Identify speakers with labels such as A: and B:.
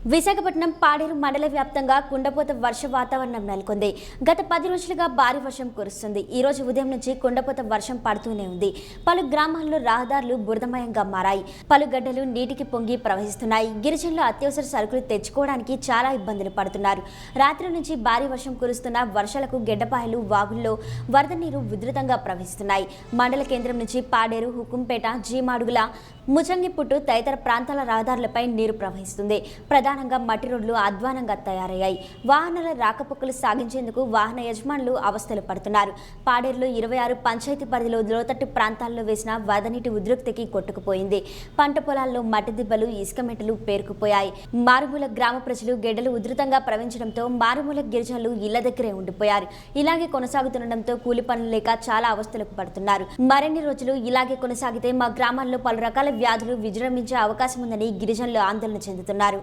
A: విశాఖపట్నం పాడేరు మండల వ్యాప్తంగా కుండపోత వర్ష వాతావరణం నెలకొంది. గత 10 రోజులుగా భారీ వర్షం కురుస్తుంది. ఈ రోజు ఉదయం నుంచి కుండపోత వర్షం పడుతూనే ఉంది. పలు గ్రామాల్లో రహదారులు బురదమయంగా మారాయి. పలు గడ్డలు నీటికి పొంగి ప్రవహిస్తున్నాయి. గిరిజనులు అత్యవసర సరుకులు తెచ్చుకోవడానికి చాలా ఇబ్బందులు పడుతున్నారు. రాత్రి నుంచి భారీ వర్షం కురుస్తున్న వర్షాలకు గెడ్డపాయలు, వాగుల్లో వరద నీరు ఉధృతంగా ప్రవహిస్తున్నాయి. మండల కేంద్రం నుంచి పాడేరు, హుకుంపేట, జీమాడుగుల, ముచంగిపుట్టు తదితర ప్రాంతాల రహదారులపై నీరు ప్రవహిస్తుంది. ప్రధానంగా మట్టి రోడ్లు అధ్వానంగా తయారయ్యాయి. వాహనాల రాకపోకలు సాగించేందుకు వాహన యజమానులు అవస్థలు పడుతున్నారు. పాడేరులో 26 పంచాయతీ పరిధిలో లోతట్టు ప్రాంతాల్లో వేసిన వరద నీటి ఉధృతికి కొట్టుకుపోయింది. పంట పొలాల్లో మట్టి దిబ్బలు, ఇసుక మెట్టలు పేరుకుపోయాయి. మారుమూల గ్రామ ప్రజలు గెడ్డలు ఉధృతంగా ప్రవహించడంతో మారుమూల గిరిజనులు ఇళ్ల దగ్గరే ఉండిపోయారు. ఇలాగే కొనసాగుతుండటంతో కూలి పనులు లేక చాలా అవస్థలకు పడుతున్నారు. మరిన్ని రోజులు ఇలాగే కొనసాగితే మా గ్రామాల్లో పలు రకాల వ్యాధులు విజృంభించే అవకాశం ఉందని గిరిజనులు ఆందోళన చెందుతున్నారు.